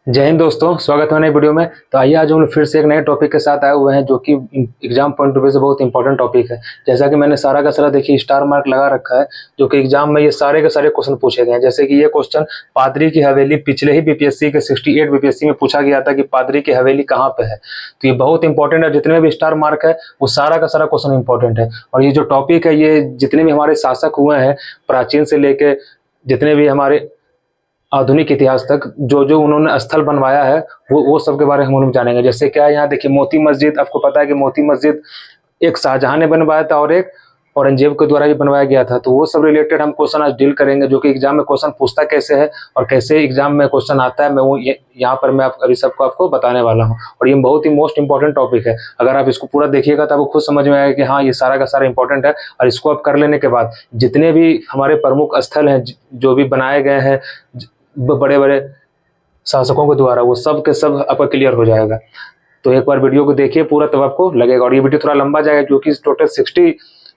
जय हिंद दोस्तों, स्वागत है नई वीडियो में। तो आइए आज हम लोग फिर से एक नए टॉपिक के साथ आए हुए हैं जो कि एग्जाम पॉइंट ऑफ व्यू से बहुत इंपॉर्टेंट टॉपिक है। जैसा कि मैंने सारा का सारा देखिए स्टार मार्क लगा रखा है, जो कि एग्जाम में ये सारे के सारे क्वेश्चन पूछे गए हैं। जैसे कि ये क्वेश्चन पादरी की हवेली पिछले ही बीपीएससी के 68 बीपीएससी में पूछा गया था कि पादरी की हवेली कहाँ पे है। तो ये बहुत इंपॉर्टेंट है, जितने भी स्टार मार्क है वो सारा का सारा क्वेश्चन इंपॉर्टेंट है। और ये जो टॉपिक है, ये जितने भी हमारे शासक हुए हैं प्राचीन से लेके जितने भी हमारे आधुनिक इतिहास तक, जो जो उन्होंने स्थल बनवाया है वो सब के बारे में हम लोग जानेंगे। जैसे क्या है, यहाँ देखिए मोती मस्जिद, आपको पता है कि मोती मस्जिद एक शाहजहां ने बनवाया था और एक औरंगजेब के द्वारा भी बनवाया गया था। तो वो सब रिलेटेड हम क्वेश्चन आज डील करेंगे, जो कि एग्जाम में क्वेश्चन पूछता कैसे है और कैसे एग्जाम में क्वेश्चन आता है। मैं वो यहाँ पर मैं अभी सबको आपको बताने वाला हूँ। और ये बहुत ही मोस्ट इंपॉर्टेंट टॉपिक है। अगर आप इसको पूरा देखिएगा तो आपको खुद समझ में आएगा कि हाँ, ये सारा का सारा इंपॉर्टेंट है। और इसको आप कर लेने के बाद जितने भी हमारे प्रमुख स्थल हैं जो भी बनाए गए हैं बड़े बड़े शासकों के द्वारा, वो सब के सब आपका क्लियर हो जाएगा। तो एक बार वीडियो को देखिए पूरा, तब आपको लगेगा। और ये वीडियो थोड़ा लंबा जाएगा क्योंकि टोटल 60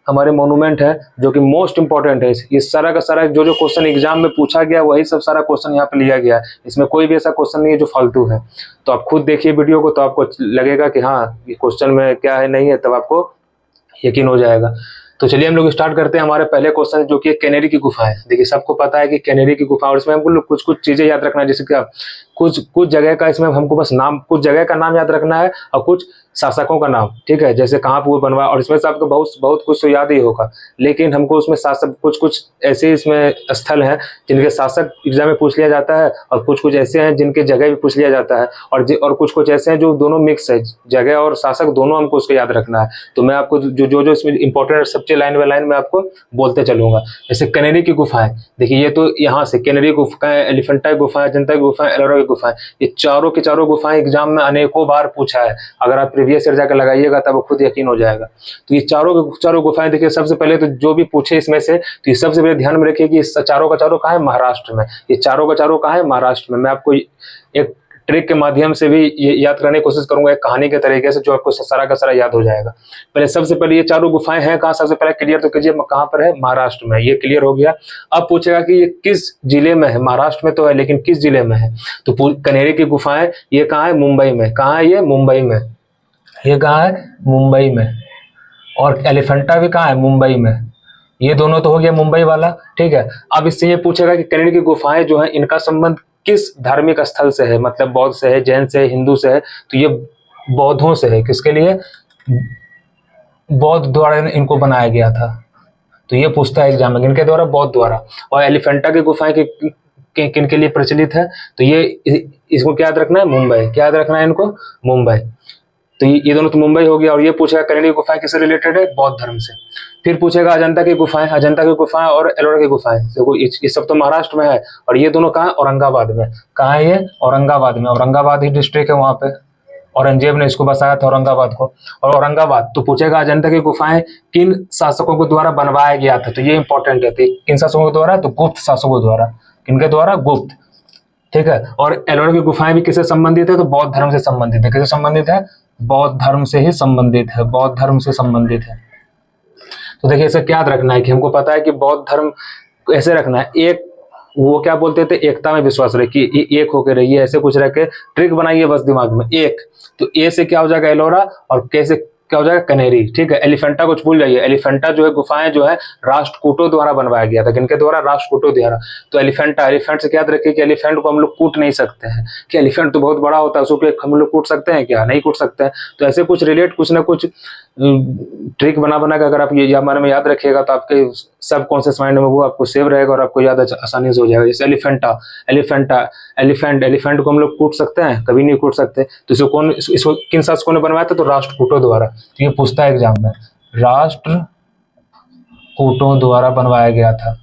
हमारे मोनूमेंट है जो कि मोस्ट इंपॉर्टेंट है। ये सारा का सारा जो जो क्वेश्चन एग्जाम में पूछा गया वही सब सारा क्वेश्चन यहाँ पे लिया गया है। इसमें कोई भी ऐसा क्वेश्चन नहीं है जो फालतू है। तो आप खुद देखिए वीडियो को, तो आपको लगेगा कि हाँ, ये क्वेश्चन में क्या है नहीं है, तब आपको यकीन हो जाएगा। तो चलिए हम लोग स्टार्ट करते हैं हमारे पहले क्वेश्चन, जो कि कैनेरी की गुफा है। देखिए सबको पता है कि कैनेरी की गुफा, और इसमें हमको कुछ कुछ चीजें याद रखना है। जैसे कि कुछ जगह का इसमें हमको बस नाम, कुछ जगह का नाम याद रखना है और कुछ शासकों का नाम, ठीक है, जैसे कहाँ पे वो बनवा। और इसमें से आपको बहुत बहुत कुछ तो याद ही होगा, लेकिन हमको उसमें शासक कुछ कुछ ऐसे इसमें स्थल हैं जिनके शासक एग्जाम में पूछ लिया जाता है, और कुछ कुछ ऐसे हैं जिनके जगह भी पूछ लिया जाता है, और कुछ कुछ ऐसे हैं जो दोनों मिक्स है, जगह और शासक दोनों हमको उसको याद रखना है। तो मैं आपको जो जो जो इसमें important subject line by line में आपको बोलते चलूंगा। जैसे कैनेरी की गुफाएं, देखिए ये तो यहाँ से कैनेरी गुफा है, एलिफेंटा गुफा है, अजंता की गुफा है, एलोरा की गुफा है। ये चारों की चारों गुफाएं एग्जाम में अनेकों बार पूछा है। अगर आप प्रीवियस ईयर जाकर लगाइएगा तब खुद यकीन हो जाएगा। तो ये चारों गुफाएं देखिए, सबसे पहले तो जो भी पूछे इसमें से, तो ये सबसे पहले ध्यान में रखिए कि इस चारों का चारों कहाँ है, महाराष्ट्र में। ये चारों का चारों कहाँ है, महाराष्ट्र में। मैं आपको एक ट्रिक के माध्यम से भी ये याद करने की कोशिश करूंगा, एक कहानी के तरीके से, जो आपको सारा का सारा याद हो जाएगा। पहले सबसे पहले ये चारों गुफाएं हैं कहाँ, सबसे पहले क्लियर तो कीजिए कहाँ पर है, महाराष्ट्र में। ये क्लियर हो गया। अब पूछेगा कि ये किस जिले में है, महाराष्ट्र में तो है लेकिन किस जिले में है। तो कनेरी की गुफाएं ये कहाँ है, मुंबई में। कहाँ है ये, मुंबई में। ये कहाँ है, मुंबई में। और एलिफेंटा भी कहाँ है, मुंबई में। ये दोनों तो हो गया मुंबई वाला, ठीक है। अब इससे ये पूछेगा कि कनेरी की गुफाएं जो है इनका संबंध किस धार्मिक स्थल से है, मतलब बौद्ध से है, जैन से है, हिंदू से है। तो ये बौद्धों से है। किसके लिए, बौद्ध द्वारा इनको बनाया गया था। तो ये पूछता है एग्जाम में, किनके द्वारा, बौद्ध द्वारा। और एलिफेंटा की गुफाएं किन के लिए प्रचलित है, तो ये इसको क्या याद रखना है, मुंबई। क्या याद रखना है इनको, मुंबई। तो ये दोनों तो मुंबई हो गया। और ये पूछेगा कनेरी की गुफाएं किससे रिलेटेड है, बौद्ध धर्म से। फिर पूछेगा अजंता की गुफाएं, अजंता की गुफाएं और एलोरा की गुफाएं। देखो ये सब तो महाराष्ट्र में है, और ये दोनों कहाँ, औरंगाबाद में। कहाँ है ये, औरंगाबाद में। औरंगाबाद ही डिस्ट्रिक्ट है, वहां पे औरंगजेब ने इसको बसाया था, औरंगाबाद को। और औरंगाबाद, तो पूछेगा अजंता की गुफाएं किन शासकों के द्वारा बनवाया गया था। तो ये इंपॉर्टेंट है, किन शासकों के द्वारा, तो गुप्त शासकों द्वारा। किनके द्वारा, गुप्त, ठीक है। और एलोरा की गुफाएं भी किससे संबंधित है, तो बौद्ध धर्म से संबंधित है। किससे संबंधित है, बौद्ध धर्म से ही संबंधित है, बौद्ध धर्म से संबंधित है। तो देखिए इसे क्या याद रखना है कि हमको पता है कि बौद्ध धर्म ऐसे रखना है, एक वो क्या बोलते थे, एकता में विश्वास रखिए, एक होकर रहिए, ऐसे कुछ रख के ट्रिक बनाइए बस दिमाग में। एक तो ए से क्या हो जाएगा, एलोरा, और के से क्या हो जाएगा, कनेरी, ठीक है। एलिफेंटा कुछ भूल जाइए, एलिफेंटा जो है गुफाएं जो है राष्ट्रकूटों द्वारा बनवाया गया था। किनके द्वारा, राष्ट्रकूटों द्वारा। तो एलिफेंटा, एलिफेंट से क्या याद रखिए कि एलिफेंट को हम लोग कूट नहीं सकते हैं, कि एलिफेंट तो बहुत बड़ा होता है, उसको हम लोग कूट सकते हैं क्या, नहीं कूट सकते हैं। तो ऐसे कुछ रिलेट, कुछ ना कुछ ट्रिक बना बना के अगर आप ये हमारे में याद रखिएगा तो आपके सब कॉन्शियस माइंड में वो आपको सेव रहेगा और आपको याद आसानी से हो जाएगा। जैसे एलिफेंटा, एलिफेंट को हम लोग कूट सकते हैं, कभी नहीं कूट सकते। तो इसको किन शासकों ने बनवाया था, तो राष्ट्रकूटों द्वारा। तो ये पूछता है एग्जाम में, राष्ट्रकूटों द्वारा बनवाया गया था।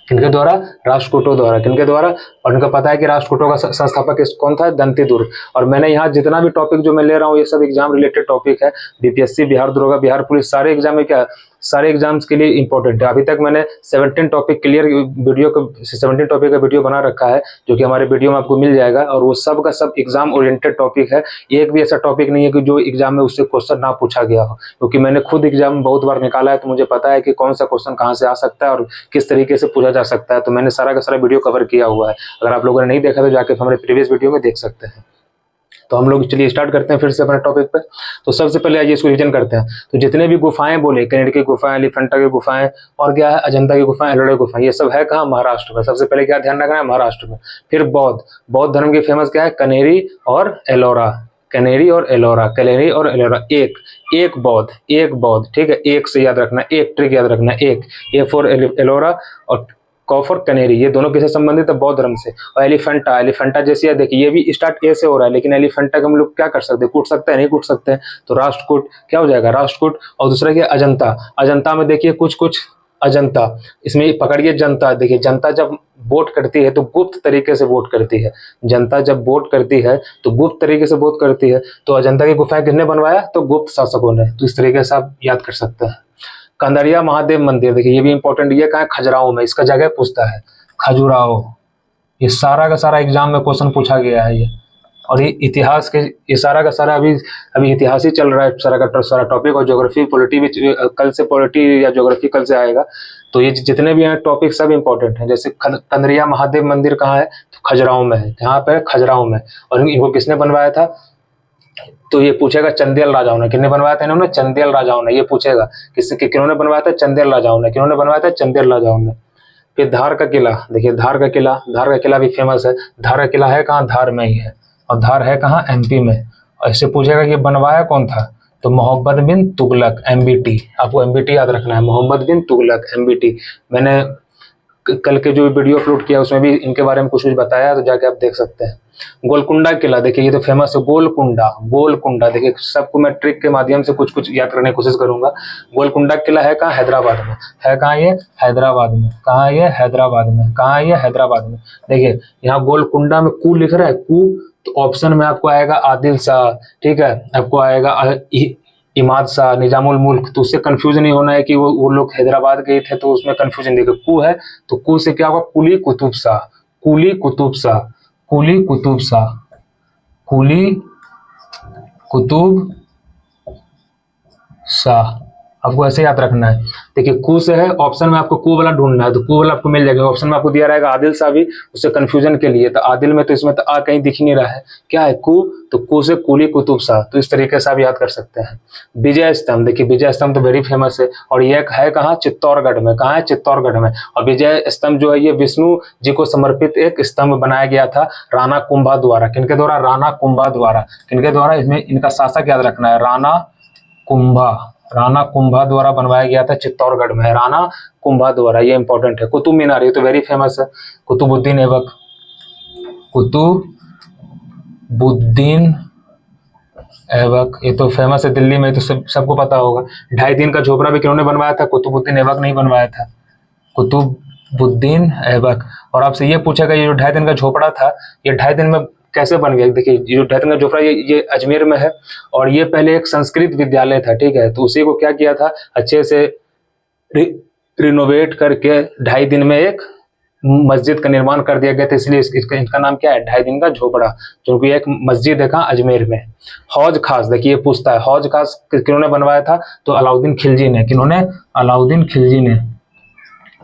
किनके द्वारा, राष्ट्रकूटों द्वारा। किनके द्वारा, और उनका पता है कि राष्ट्रकूटों का संस्थापक कौन था, दंतीदुर्ग। और मैंने यहाँ जितना भी टॉपिक जो मैं ले रहा हूँ ये सब एग्जाम रिलेटेड टॉपिक है। बीपीएससी, बिहार दरोगा, बिहार पुलिस, सारे एग्जाम में क्या सारे एग्जाम्स के लिए इंपॉर्टेंट है। अभी तक मैंने 17 टॉपिक क्लियर वीडियो का 17 टॉपिक का वीडियो बना रखा है, जो कि हमारे वीडियो में आपको मिल जाएगा, और वो सब का सब एग्जाम ओरिएंटेड टॉपिक है। एक भी ऐसा टॉपिक नहीं है कि जो एग्जाम में उससे क्वेश्चन ना पूछा गया हो, क्योंकि मैंने खुद एग्जाम बहुत बार निकाला है, तो मुझे पता है कि कौन सा क्वेश्चन कहाँ से आ सकता है और किस तरीके से पूछा जा सकता है। तो मैंने सारा का सारा वीडियो कवर किया हुआ है। अगर आप लोगों ने नहीं देखा तो जाकर हमारे प्रीवियस वीडियो में देख सकते हैं। तो हम लोग चलिए स्टार्ट करते हैं फिर से अपने टॉपिक पे। तो सबसे पहले आइए इसको रिविजन करते हैं। तो जितने भी गुफाएं बोले, कनेडी की गुफाएं, एलिफेंटा की गुफाएं, और क्या है, अजंता की गुफाएं, एलोरा की गुफाएं, ये सब है कहाँ, महाराष्ट्र में। सबसे पहले क्या ध्यान रखना है, महाराष्ट्र में। फिर बौद्ध धर्म की फेमस क्या है, कनेरी और एलोरा। कनेरी और एलोरा, कनेरी और एलोरा। एक बौद्ध, ठीक है, एक से याद रखना, एक ट्रिक याद रखना, एक, ए फॉर एलोरा और कॉफ और कनेरी, ये दोनों किससे संबंधित है, बौद्ध धर्म से। और एलिफेंटा जैसे है, देखिए ये भी स्टार्ट ए से हो रहा है, लेकिन एलिफेंटा को हम लोग क्या कर सकते हैं, कूट सकते हैं, नहीं कूट सकते हैं, तो राष्ट्रकूट क्या हो जाएगा, राष्ट्रकूट। और दूसरा क्या, अजंता में देखिए कुछ अजंता, इसमें पकड़िए जनता। देखिए जनता जब वोट करती है तो गुप्त तरीके से वोट करती है। जनता जब वोट करती है तो गुप्त तरीके से वोट करती है। तो अजंता की गुफाएं किसने बनवाया, तो गुप्त शासकों ने। तो इस तरीके से आप याद कर सकते हैं। कंदरिया महादेव मंदिर, देखिए ये भी इंपॉर्टेंट, ये कहाँ है, खजुराहो में। इसका जगह पूछता है खजुराहो। ये सारा का सारा एग्जाम में क्वेश्चन पूछा गया है ये। और ये इतिहास के, ये सारा का सारा अभी इतिहास ही चल रहा है, सारा टॉपिक। और ज्योग्राफी पॉलिटी भी कल से, पॉलिटी या ज्योग्राफी कल से आएगा। तो ये जितने भी हैं टॉपिक सब इंपॉर्टेंट हैं। जैसे कंदरिया महादेव मंदिर कहाँ है, तो खजुराहो में है। यहाँ पे खजुराहो में। और इनको किसने बनवाया था, तो ये पूछेगा चंदेल राजाओं ने। किसने बनवाया था इन्होंने, चंदेल राजाओं ने। ये पूछेगा किन्होंने बनवाया था, चंदेल राजाओं ने। किन्होंने बनवाया था, चंदेल राजाओं ने। फिर धार का किला, देखिए धार का किला भी फेमस है। धार का किला है कहाँ, धार में ही है। और धार है कहाँ, एमपी में। और इससे पूछेगा कि बनवाया कौन था, तो मोहम्मद बिन तुगलक, एमबीटी। आपको एमबीटी याद रखना है, मोहम्मद बिन तुगलक, एमबीटी। मैंने कल के जो वीडियो अपलोड किया उसमें भी इनके बारे में कुछ बताया, तो जाके आप देख सकते हैं। गोलकुंडा किला, देखिए ये तो फेमस है, गोलकुंडा। देखिए सबको मैं ट्रिक के माध्यम से कुछ याद करने की कोशिश करूंगा। गोलकुंडा किला है कहाँ, हैदराबाद में। है कहाँ ये, हैदराबाद में। कहाँ ये, हैदराबाद में। कहाँ ये, हैदराबाद में। देखिए यहाँ गोलकुंडा में कू लिख रहा है, कू, तो ऑप्शन में आपको आएगा आदिल शाह, ठीक है, आपको आएगा इमाद शाह, निजामुल मुल्क। तो उससे कंफ्यूज नहीं होना है कि वो लोग हैदराबाद गए थे, तो उसमें कंफ्यूजन। देखिए कू है तो कू से क्या होगा, कुली कुतुब शाह, कुली कुतुब शाह, कुली कुतुब शाह, कुली कुतुब शाह। आपको ऐसे याद रखना है। देखिए कू से है, ऑप्शन में आपको कू वाला ढूंढना है, तो कू वाला आपको मिल जाएगा। ऑप्शन में आपको दिया रहेगा आदिल शाह भी, उससे कंफ्यूजन के लिए। तो आदिल में तो इसमें तो आ कहीं दिख नहीं रहा है, क्या है, कू, तो कू से कुली कुतुब शाह। तो इस तरीके से आप याद कर सकते हैं। विजय स्तंभ, देखिए विजय स्तंभ तो वेरी फेमस है। और ये है कहाँ, चित्तौड़गढ़ में। कहाँ है, चित्तौड़गढ़ में। और विजय स्तंभ जो है ये विष्णु जी को समर्पित एक स्तंभ बनाया गया था राणा कुंभा द्वारा। किनके द्वारा, राणा कुंभा द्वारा। किनके द्वारा, इसमें इनका शासक याद रखना है, राणा कुंभा द्वारा बनवाया गया था, चित्तौड़गढ़ में है, राणा कुंभा द्वारा। ये इंपॉर्टेंट है। कुतुब मीनार, ये तो वेरी फेमस है, कुतुबुद्दीन ऐबक, कुतुबुद्दीन ऐबक, ये तो फेमस है दिल्ली में, तो सबको पता होगा। 2.5 दिन का झोपड़ा भी किन्होंने बनवाया था, कुतुबुद्दीन ऐबक नहीं बनवाया था, कुतुबुद्दीन ऐबक। और आपसे ये पूछेगा ये जो 2.5 दिन का झोपड़ा था, ये 2.5 दिन में कैसे बन गया। देखिए ये जो 2.5 दिन का झोपड़ा ये अजमेर में है। और ये पहले एक संस्कृत विद्यालय था, ठीक है, तो उसी को क्या किया था, अच्छे से रिनोवेट करके 2.5 दिन में एक मस्जिद का निर्माण कर दिया गया था। इसलिए इनका नाम क्या है, 2.5 दिन का झोपड़ा, क्योंकि एक मस्जिद है कहाँ, अजमेर में। हौज खास, देखिए ये पूछता है, हौज खास किन्होंने बनवाया था, तो अलाउद्दीन खिलजी ने। किन्होंने, अलाउद्दीन खिलजी ने,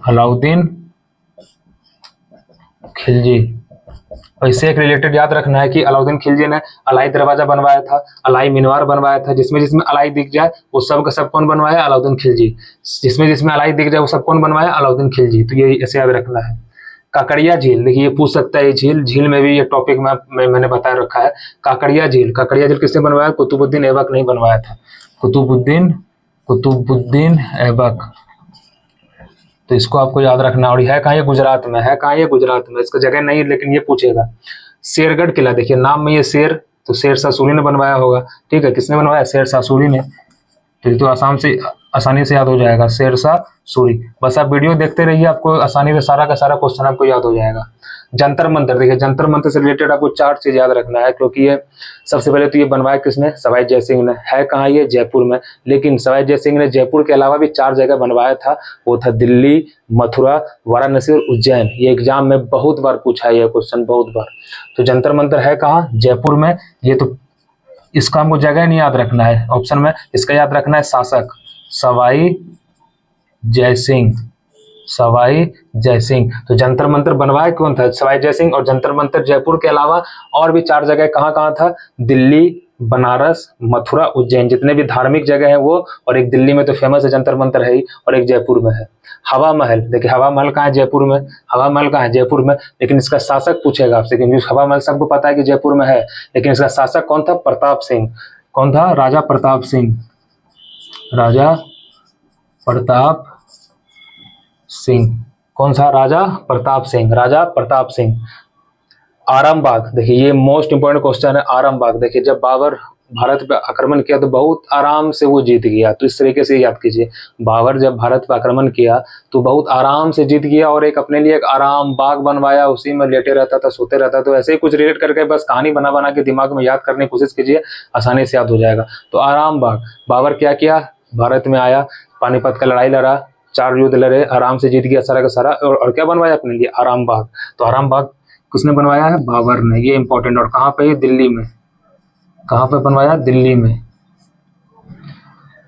अलाउद्दीन खिलजी। और इससे एक रिलेटेड याद रखना है कि अलाउद्दीन खिलजी ने अलाई दरवाजा बनवाया था, अलाई मीनार बनवाया था। जिसमें अलाई दिख जाए वो सब का सब कौन बनवाया, अलाउद्दीन खिलजी। जिसमें अलाई दिख जाए वो सब कौन बनवाया, अलाउद्दीन खिलजी। तो ये ऐसे याद रखना है। काकड़िया झील, देखिए ये पूछ सकता है, झील में भी ये टॉपिक मैंने बता रखा है। काकड़िया झील किसने बनवाया, कुतुबुद्दीन ऐबक नहीं बनवाया था, कुतुबुद्दीन ऐबक। तो इसको आपको याद रखना। और है कहाँ, ये गुजरात में है। कहाँ, ये गुजरात में। इसका जगह नहीं, लेकिन ये पूछेगा। शेरगढ़ किला, देखिए नाम में ये शेर, तो शेर शाह सूरी ने बनवाया होगा, ठीक है। किसने बनवाया, शेर शाह सूरी ने। तो ये तो आसानी से याद हो जाएगा, शेरशाह सूरी। बस आप वीडियो देखते रहिए, आपको आसानी से सारा का सारा क्वेश्चन आपको याद हो जाएगा। जंतर मंतर, देखिए जंतर मंतर से रिलेटेड आपको 4 चीज याद रखना है, क्योंकि ये सबसे पहले तो ये बनवाया किसने, सवाई जय सिंह ने। है कहाँ ये, जयपुर में। लेकिन सवाई जय सिंह ने जयपुर के अलावा भी 4 जगह बनवाया था, वो था दिल्ली, मथुरा, वाराणसी और उज्जैन। ये एग्जाम में बहुत बार पूछा है ये क्वेश्चन, बहुत बार। तो जंतर मंतर है कहाँ, जयपुर में। ये तो इसका हमको जगह नहीं याद रखना है ऑप्शन में, इसका याद रखना है शासक, सवाई जय सिंह, सवाई जय सिंह। तो जंतर मंतर बनवाया कौन था, सवाई जय सिंह। और जंतर मंतर जयपुर के अलावा और भी 4 जगह कहाँ कहाँ था, दिल्ली, बनारस, मथुरा, उज्जैन। जितने भी धार्मिक जगह हैं वो, और एक दिल्ली में तो फेमस है जंतर मंतर है ही, और एक जयपुर में है। हवा महल, देखिए हवा महल कहाँ है, जयपुर में। हवा महल कहाँ है, जयपुर में। लेकिन इसका शासक पूछेगा आपसे, क्योंकि हवा महल सबको पता है कि जयपुर में है, लेकिन इसका शासक कौन था, प्रताप सिंह। कौन था, राजा प्रताप सिंह, राजा प्रताप सिंह। कौन सा, राजा प्रताप सिंह, राजा प्रताप सिंह। आरामबाग, देखिए ये मोस्ट इंपोर्टेंट क्वेश्चन है। आरामबाग, देखिए जब बाबर भारत पे आक्रमण किया तो बहुत आराम से वो जीत गया, तो इस तरीके से याद कीजिए। बाबर जब भारत पे आक्रमण किया तो बहुत आराम से जीत गया, और एक अपने लिए एक आराम बाग बनवाया, उसी में लेटे रहता था, सोते रहता। तो ऐसे ही कुछ रिलेट करके बस कहानी बना बना के दिमाग में याद करने की कोशिश कीजिए, आसानी से याद हो जाएगा। तो आराम बाग, बाबर क्या किया, भारत में आया, पानीपत का लड़ाई लड़ा, 4 युद्ध लड़े, आराम से जीत गया सारा का सारा, और क्या बनवाया अपने लिए, आराम बाग। तो आराम बाग किसने बनवाया है, बाबर ने, ये इंपॉर्टेंट। और कहाँ पे, दिल्ली में। कहाँ पे बनवाया, दिल्ली में।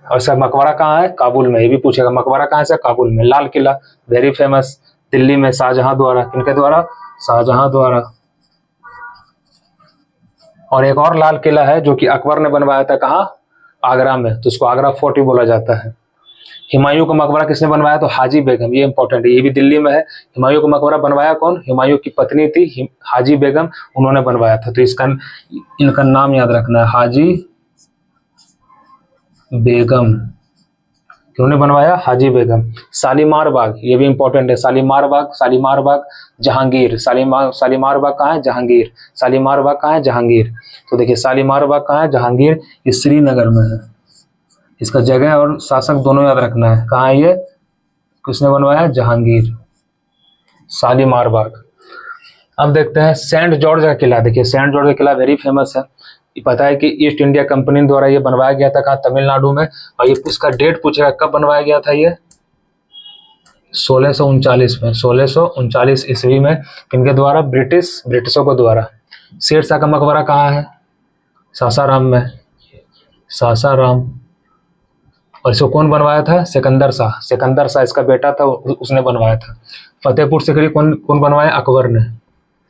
और सर मकबरा कहाँ है, काबुल में। ये भी पूछेगा मकबरा कहाँ से, काबुल में। लाल किला वेरी फेमस, दिल्ली में, शाहजहां द्वारा। किनके द्वारा, शाहजहां द्वारा। और एक और लाल किला है जो कि अकबर ने बनवाया था, कहाँ, आगरा में, तो उसको आगरा फोर्ट भी बोला जाता है। हुमायूं का मकबरा किसने बनवाया, तो हाजी बेगम, ये इंपॉर्टेंट है, ये भी दिल्ली में है। हुमायूं का मकबरा बनवाया कौन, हुमायूं की पत्नी थी हाजी बेगम, उन्होंने बनवाया था। तो इसका इनका नाम याद रखना है, हाजी बेगम। क्यों बनवाया, हाजी बेगम। शालीमार बाग, ये भी इंपॉर्टेंट है, शालीमार बाग। शालीमार बाग जहांगीर, शालीमार बाग कहाँ है, जहांगीर। शालीमार बाग कहाँ है, जहांगीर। तो देखिए शालीमार बाग कहाँ है, जहांगीर, ये श्रीनगर में है। इसका जगह और शासक दोनों याद रखना है। कहाँ है ये, किसने बनवाया, जहांगीर, शालीमार बाग। अब देखते हैं सेंट जॉर्ज का किला। देखिए सेंट जॉर्ज का किला वेरी फेमस है, ये पता है कि ईस्ट इंडिया कंपनी द्वारा ये बनवाया गया था, कहाँ, तमिलनाडु में। और ये इसका डेट पूछेगा, कब बनवाया गया था ये, 1639 में, 1639 ईस्वी में। किनके द्वारा, ब्रिटिशों के द्वारा। शेरशाह का मकबरा कहाँ है, सासाराम में, सासाराम। और इसको कौन बनवाया था, सिकंदर शाह। सिकंदर शाह इसका बेटा था, उसने बनवाया था। फतेहपुर सीकरी कौन बनवाया, अकबर ने।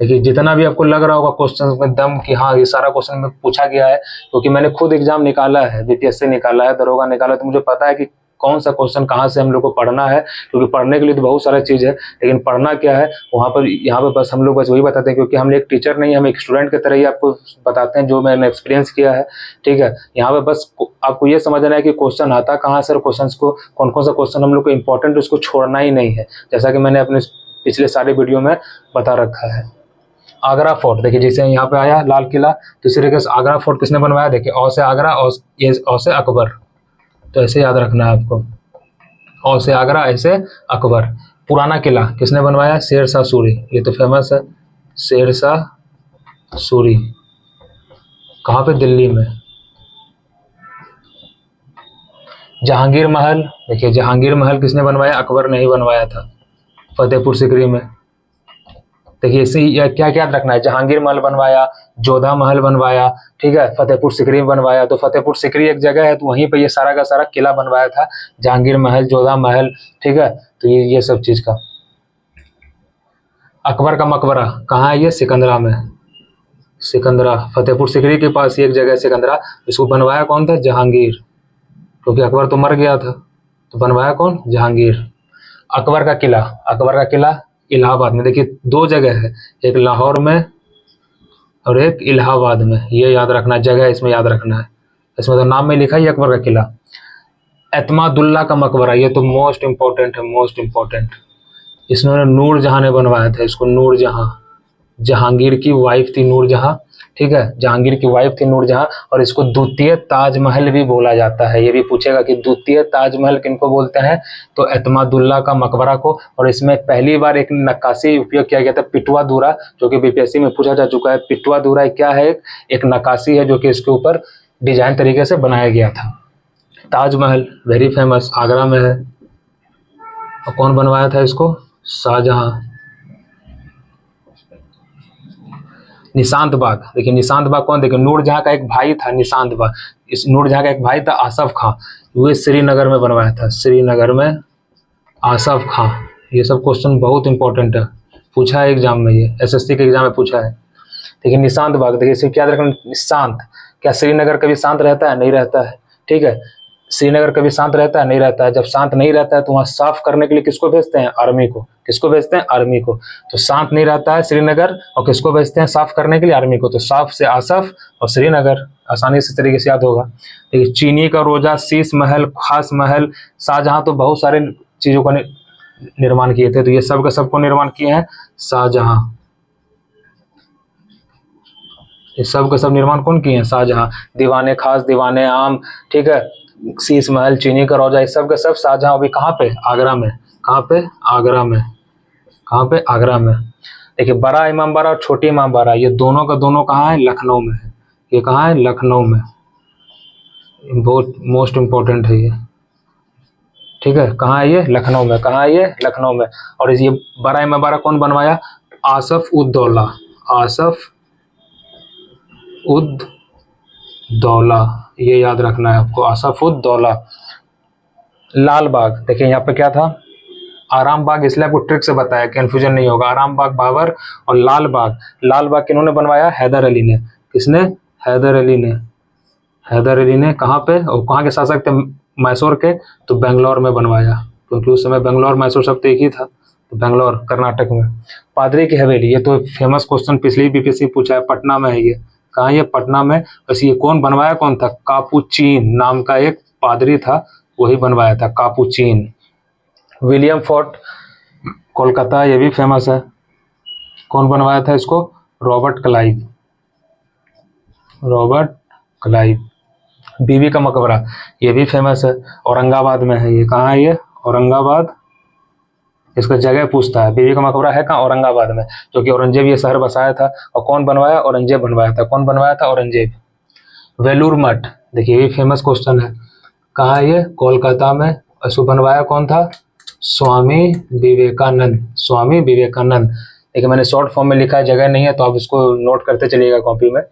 देखिए जितना भी आपको लग रहा होगा क्वेश्चन में दम कि हाँ ये सारा क्वेश्चन में पूछा गया है, क्योंकि मैंने खुद एग्जाम निकाला है, बीपीएससी निकाला है, दरोगा निकाला है, तो मुझे पता है कि कौन सा क्वेश्चन कहाँ से हम लोग को पढ़ना है। क्योंकि पढ़ने के लिए तो बहुत सारा चीज़ है, लेकिन पढ़ना क्या है वहाँ पर, यहाँ पर बस हम लोग बस वही बताते हैं, क्योंकि हम एक टीचर नहीं, हम एक स्टूडेंट की तरह ही आपको बताते हैं जो मैंने एक्सपीरियंस किया है। ठीक है, यहाँ पे बस आपको ये समझना है कि क्वेश्चन आता कहाँ से, और क्वेश्चन को कौन कौन सा क्वेश्चन हम लोग को इंपॉर्टेंट, उसको छोड़ना ही नहीं है, जैसा कि मैंने अपने पिछले सारे वीडियो में बता रखा है। आगरा फोर्ट, देखिए जैसे यहाँ पे आया लाल किला, तो इसी तरीके से आगरा फोर्ट किसने बनवाया, देखिए औ से आगरा, औ से अकबर। तो ऐसे याद रखना है आपको, औ से आगरा, ऐसे अकबर। पुराना किला किसने बनवाया, शेरशाह सूरी, ये तो फेमस है, शेरशाह सूरी। कहाँ पे, दिल्ली में। जहांगीर महल, देखिए जहांगीर महल किसने बनवाया, अकबर ने ही बनवाया था, फतेहपुर सीकरी में। देखिए इसे क्या क्या याद रखना है, जहांगीर महल बनवाया, जोधा महल बनवाया, ठीक है, फतेहपुर सीकरी बनवाया। तो फतेहपुर सीकरी एक जगह है, तो वहीं पे ये सारा का सारा किला बनवाया था, जहांगीर महल, जोधा महल, ठीक है। तो ये सब चीज का। अकबर का मकबरा कहाँ है, ये सिकंदरा में, सिकंदरा, फतेहपुर सीकरी के पास ही एक जगह है सिकंदरा। इसको बनवाया कौन था, जहांगीर, क्योंकि अकबर तो मर गया था, तो बनवाया कौन, जहांगीर। अकबर का किला, अकबर का किला इलाहाबाद में। देखिए 2 जगह है, एक लाहौर में और एक इलाहाबाद में, ये याद रखना, जगह इसमें याद रखना है, इसमें तो नाम में लिखा ही अकबर का किला। एतमादुल्ला का मकबरा, ये तो मोस्ट इंपॉर्टेंट है, मोस्ट इंपॉर्टेंट। इसमें नूर जहां ने बनवाया था, इसको नूर जहां, जहांगीर की वाइफ थी नूरजहां, ठीक है, जहांगीर की वाइफ थी नूरजहां, और इसको द्वितीय ताजमहल भी बोला जाता है। ये भी पूछेगा कि द्वितीय ताजमहल किनको बोलते हैं, तो एतमादुल्ला का मकबरा को। और इसमें पहली बार एक नक्काशी उपयोग किया गया था, पिटवा दूरा, जो कि बीपीएससी में पूछा जा चुका है। पिटवा दूरा क्या है, एक नक्काशी है जो कि इसके ऊपर डिजाइन तरीके से बनाया गया था। ताजमहल वेरी फेमस, आगरा में है। और कौन बनवाया था इसको, शाहजहां। निशांत बाग, देखिए निशांत बाग कौन, देखिए नूरजहां का एक भाई था निशांत बाग। इस नूरजहां का एक भाई था आसफ खां, वो श्रीनगर में बनवाया था, श्रीनगर में आसफ खां। ये सब क्वेश्चन बहुत इंपॉर्टेंट है, पूछा है एग्जाम में, ये एसएससी के एग्जाम में पूछा है। देखिए निशांत बाग, देखिए इसे क्या रखना, शांत। क्या श्रीनगर कभी शांत रहता है, नहीं रहता है, ठीक है। श्रीनगर कभी शांत रहता है, नहीं रहता है। जब शांत नहीं रहता है तो वहाँ साफ करने के लिए किसको भेजते हैं, आर्मी को। किसको भेजते हैं, आर्मी को। तो शांत नहीं रहता है श्रीनगर, और किसको भेजते हैं साफ करने के लिए, आर्मी को। तो साफ से आसफ और श्रीनगर, आसानी से तरीके से याद होगा। देखिए चीनी का रोजा, शीश महल, खास महल, शाहजहां तो बहुत सारे चीजों का निर्माण किए थे, तो ये सब का सबको निर्माण किए हैं शाहजहां। ये सब का सब निर्माण कौन किए हैं, शाहजहां। दीवाने खास, दीवाने आम, ठीक है, शीश महल, चीनी का रोजा, ये सब का सब शाहजहां। अभी कहाँ पे, आगरा में। कहाँ पे, आगरा में। कहाँ पे, आगरा में। देखिए बड़ा इमामबाड़ा और छोटी इमामबाड़ा, ये दोनों का दोनों कहाँ है, लखनऊ में है। ये कहाँ है, लखनऊ में। बहुत मोस्ट इम्पोर्टेंट है ये, ठीक है। कहाँ है ये, लखनऊ में। कहाँ है ये, लखनऊ में। और ये बड़ा इमामबाड़ा कौन बनवाया, आसफ उद दौला। आसफ उद दौला, ये याद रखना है आपको, आसफ उद दौला। लाल बाग, देखिए यहाँ पे क्या था, आराम बाग, इसलिए आपको ट्रिक से बताया, कंफ्यूजन नहीं होगा। आराम बाग बाबर और लाल बाग। लाल बाग किन्होंने बनवाया, हैदर अली ने। किसने, हैदर अली ने। हैदर अली ने कहाँ पे, और कहाँ के शासक थे, मैसूर के, तो बेंगलोर में बनवाया, क्योंकि उस समय बेंगलोर मैसूर सब तो एक ही था, तो बेंगलोर कर्नाटक में। पादरी की हवेली, ये तो फेमस क्वेश्चन पिछली बीपीएससी पूछा है, पटना में है ये। कहाँ, ये पटना में। बस ये कौन बनवाया, कौन था, कापुचीन नाम का एक पादरी था, वही बनवाया था, कापुचीन। विलियम फोर्ट कोलकाता, ये भी फेमस है, कौन बनवाया था इसको, रॉबर्ट क्लाइव। Robert Clive. बीवी का मकबरा, ये भी फेमस है, औरंगाबाद में है ये। कहाँ है ये, औरंगाबाद। इसका जगह पूछता है, बीवी का मकबरा है कहाँ, औरंगाबाद में, जो कि औरंगजेब ये शहर बसाया था। और कौन बनवाया, औरंगजेब बनवाया था। कौन बनवाया था, औरंगजेब। वेलूर मठ, देखिए ये भी फेमस क्वेश्चन है, कहाँ है ये, कोलकाता में। इसको बनवाया कौन था, स्वामी विवेकानंद। स्वामी विवेकानंद। देखिए मैंने शॉर्ट फॉर्म में लिखा है, जगह नहीं है तो आप इसको नोट करते चलिएगा कॉपी में।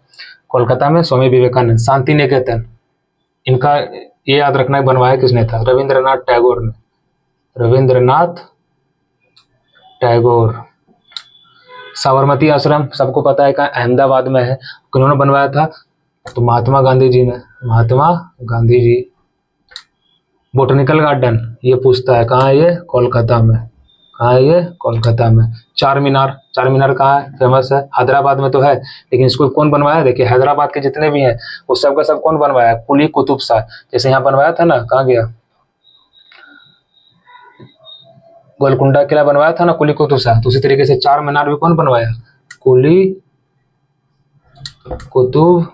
कोलकाता में स्वामी विवेकानंद। शांति निकेतन, इनका ये याद रखना है बनवाया किसने था, रविंद्रनाथ टैगोर ने। रविंद्रनाथ टैगोर। साबरमती आश्रम सबको पता है कहाँ, अहमदाबाद में है, किन्होंने बनवाया था, तो महात्मा गांधी जी ने। महात्मा गांधी जी। बोटनिकल गार्डन, ये पूछता है कहाँ है ये, कोलकाता में। कहाँ है ये, कोलकाता में। चार मीनार, चार मीनार कहाँ है, फेमस है, हैदराबाद में तो है, लेकिन इसको कौन बनवाया, देखिए हैदराबाद के जितने भी हैं वो सब का सब कौन बनवाया, कुली कुतुब शाह। जैसे यहाँ बनवाया था ना, कहाँ गया, गोलकुंडा किला बनवाया था ना कुली कुतुब शाह, तो उसी तरीके से चार मीनार भी कौन बनवाया, कुली कुतुब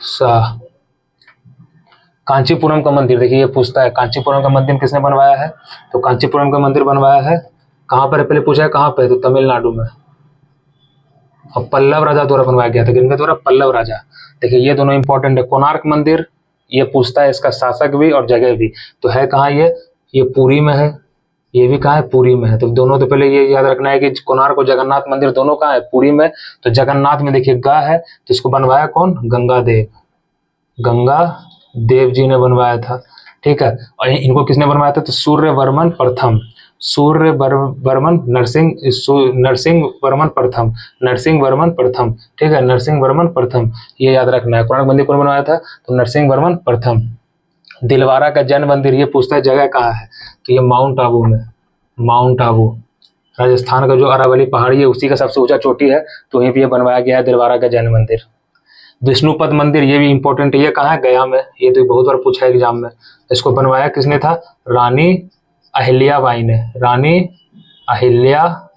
शाह। कांचीपुरम का मंदिर, देखिए ये पूछता है कांचीपुरम का मंदिर किसने बनवाया है, तो कांचीपुरम का मंदिर बनवाया है कहाँ पर, पहले पूछा है कहाँ पे, तो तमिलनाडु में। और पल्लव राजा द्वारा बनवाया गया था, किनके द्वारा, पल्लव राजा। देखिए ये दोनों इंपॉर्टेंट है। कोणार्क मंदिर, ये पूछता है इसका शासक भी और जगह भी, तो है कहाँ ये पुरी में है। ये भी कहाँ है, पुरी में है। तो दोनों, तो पहले ये याद रखना है कि कोणार्क और जगन्नाथ मंदिर दोनों कहाँ है, पुरी में। तो जगन्नाथ में देखिए गा है, तो इसको बनवाया कौन, गंगा देव। गंगा देव जी ने बनवाया था, ठीक है। और इनको किसने बनवाया था, तो सूर्यवर्मन प्रथम। सूर्यवर्मन नरसिंह वर्मन प्रथम। नरसिंह वर्मन प्रथम, ठीक है, नरसिंह वर्मन प्रथम, ये याद रखना है। कोणार्क मंदिर कौन बनवाया था, तो नरसिंह वर्मन प्रथम। दिलवारा का जैन मंदिर, ये पूछता है जगह कहाँ है, तो ये माउंट आबू में। माउंट आबू राजस्थान का जो अरावली पहाड़ी है उसी का सबसे ऊंचा चोटी है, तो वहीं पर ये बनवाया गया है दिलवारा का जैन मंदिर। विष्णुपद मंदिर, ये भी इंपॉर्टेंट है, ये कहाँ है, गया में। ये तो बहुत बार पूछा है एग्जाम में। इसको बनवाया किसने था, रानी अहिल्याबाई ने। रानी अहिल्याबाई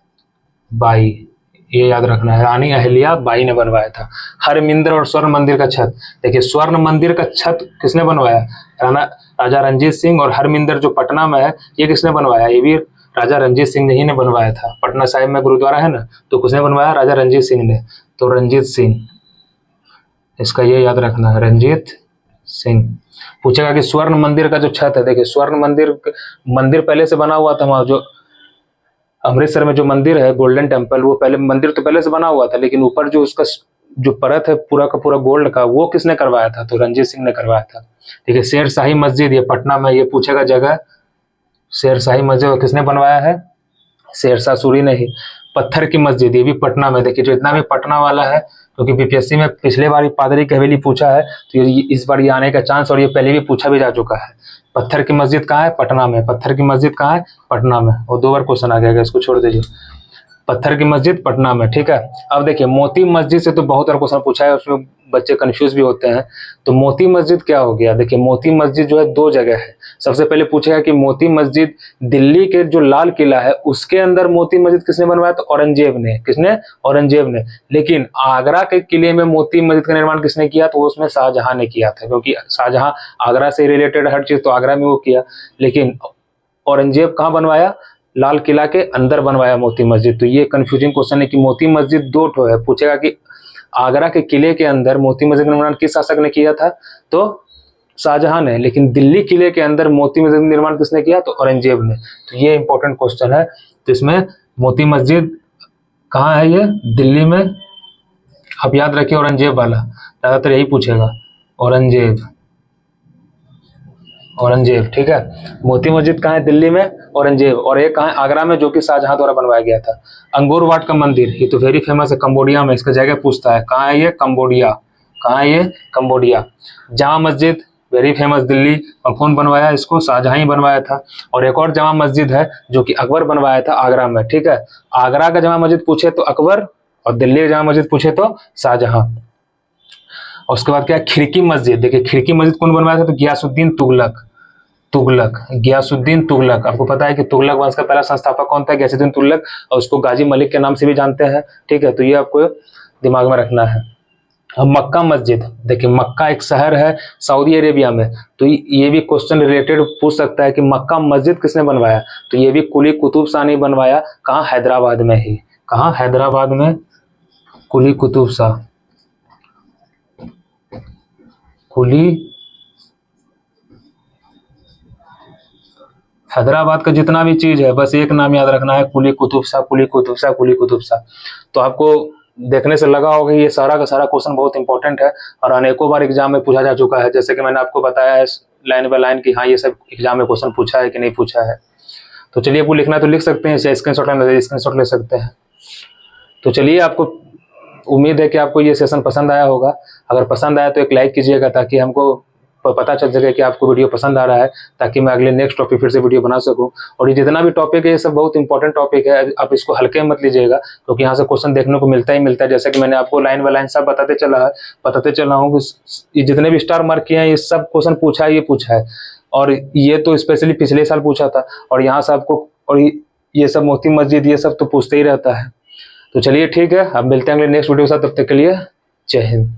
बाई, ये याद रखना है, रानी अहिल्या बाई ने बनवाया था। हरमिंदर और स्वर्ण मंदिर का छत, देखिए स्वर्ण मंदिर का छत किसने बनवाया? राजा रंजीत सिंह। और हरमिंदर जो पटना में है, ये किसने बनवाया? ये भी राजा रंजीत सिंह ही ने बनवाया था। पटना साहिब में गुरुद्वारा है ना, तो किसने बनवाया? राजा रंजीत सिंह ने। तो रंजीत सिंह, इसका ये याद रखना है, रंजीत सिंह। पूछेगा कि स्वर्ण मंदिर का जो छत है, देखिए स्वर्ण मंदिर पहले से बना हुआ था। वहां जो अमृतसर में जो मंदिर है गोल्डन टेम्पल, वो पहले मंदिर तो पहले से बना हुआ था, लेकिन ऊपर जो उसका जो परत है पूरा का पूरा गोल्ड का, वो किसने करवाया था? तो रंजीत सिंह ने करवाया था। ठीक है, शेर शाही मस्जिद, ये पटना में, ये पूछेगा जगह। शेर शाही मस्जिद किसने बनवाया है? शेरशाह सूरी ने ही। पत्थर की मस्जिद, ये भी पटना में। देखिए जितना भी पटना वाला है, क्योंकि बीपीएससी में पिछले बार पादरी की हवेली पूछा है, तो इस बार ये आने का चांस, और ये पहले भी पूछा भी जा चुका है। पत्थर की मस्जिद कहाँ है? पटना में। पत्थर की मस्जिद कहाँ है? पटना में। और 2 बार क्वेश्चन आ गया, इसको छोड़ दीजिए। पत्थर की मस्जिद पटना में, ठीक है। अब देखिए मोती मस्जिद से तो बहुत सारा क्वेश्चन पूछा है, उसमें बच्चे कंफ्यूज भी होते हैं। तो मोती मस्जिद क्या हो गया? देखिए मोती मस्जिद जो है 2 जगह है। सबसे पहले पूछेगा कि मोती मस्जिद दिल्ली के जो लाल किला है उसके अंदर मोती मस्जिद किसने बनवाया? तो औरंगजेब ने। किसने? औरंगजेब ने। लेकिन आगरा के किले में मोती मस्जिद का निर्माण किसने किया? तो उसमें शाहजहां ने किया था, क्योंकि शाहजहां आगरा से रिलेटेड हर चीज तो आगरा में वो किया। लेकिन औरंगजेब कहाँ बनवाया? लाल किला के अंदर बनवाया मोती मस्जिद। तो ये कंफ्यूजिंग क्वेश्चन है कि मोती मस्जिद 2 ठो है। पूछेगा कि आगरा के किले के अंदर मोती मस्जिद का निर्माण किस शासक ने किया था? तो शाहजहां ने। लेकिन दिल्ली किले के अंदर मोती मस्जिद का निर्माण किसने किया? तो औरंगजेब ने। तो ये इंपॉर्टेंट क्वेश्चन है। तो इसमें मोती मस्जिद कहाँ है? ये दिल्ली में। आप याद रखिए औरंगजेब वाला, ज्यादातर यही पूछेगा, औरंगजेब। औरंगजेब, ठीक है। मोती मस्जिद कहाँ है? दिल्ली में, औरंगजेब। और एक कहाँ है? आगरा में, जो कि शाहजहां द्वारा बनवाया गया था। अंगूर वाट का मंदिर, ये तो वेरी फेमस है, कंबोडिया में। इसका जगह पूछता है, कहाँ है ये? कंबोडिया। कहाँ है ये? Cambodia. Jama Masjid very famous, Delhi. और कौन बनवाया इसको? शाहजहां ही बनवाया था। और एक और जामा मस्जिद है जो कि अकबर बनवाया था, आगरा में, ठीक है। आगरा का जामा मस्जिद पूछे तो अकबर, और दिल्ली का जामा मस्जिद पूछे तो शाहजहां। और उसके बाद क्या है? खिड़की मस्जिद। देखिए खिड़की मस्जिद कौन बनवाया था? तो गियासुद्दीन तुगलक। गियासुद्दीन तुगलक। आपको पता है कि तुगलक वंश का पहला संस्थापक कौन था? गियासुद्दीन तुगलक। और उसको गाजी मलिक के नाम से भी जानते हैं, ठीक है। तो ये आपको दिमाग में रखना है। अब मक्का मस्जिद, देखिए मक्का एक शहर है सऊदी अरेबिया में। तो ये भी क्वेश्चन रिलेटेड पूछ सकता है कि मक्का मस्जिद किसने बनवाया? तो ये भी कुली कुतुब शाह ने बनवाया। कहाँ? हैदराबाद में ही। कहाँ? हैदराबाद में कुली कुतुब शाह। कुली हैदराबाद का जितना भी चीज है, बस एक नाम याद रखना है, कुली कुतुब शाह, कुली कुतुब शाह, कुली कुतुब शाह। तो आपको देखने से लगा होगा ये सारा का सारा क्वेश्चन बहुत इंपॉर्टेंट है, और अनेकों बार एग्जाम में पूछा जा चुका है। जैसे कि मैंने आपको बताया है लाइन बाय लाइन कि हाँ ये सब एग्जाम में क्वेश्चन पूछा है कि नहीं पूछा है। तो चलिए, आपको लिखना है तो लिख सकते हैं, चाहे स्क्रीनशॉट लेना है स्क्रीनशॉट ले सकते हैं। तो चलिए, आपको उम्मीद है कि आपको ये सेशन पसंद आया होगा। अगर पसंद आया तो एक लाइक कीजिएगा, ताकि हमको पता चल सके कि आपको वीडियो पसंद आ रहा है, ताकि मैं अगले नेक्स्ट टॉपिक फिर से वीडियो बना सकूं। और ये जितना भी टॉपिक है ये सब बहुत इंपॉर्टेंट टॉपिक है, आप इसको हल्के मत लीजिएगा, क्योंकि यहाँ से क्वेश्चन देखने को मिलता ही मिलता है। जैसे कि मैंने आपको लाइन बाय लाइन सब बताते चला हूँ कि ये जितने भी स्टार मार्क किए हैं ये सब क्वेश्चन पूछा है, ये पूछा है। और ये तो स्पेशली पिछले साल पूछा था, और यहाँ से आपको, और ये सब मोती मस्जिद ये सब तो पूछते ही रहता है। तो चलिए ठीक है, अब मिलते हैं अगले नेक्स्ट वीडियो के साथ, तब तक के लिए जय हिंद।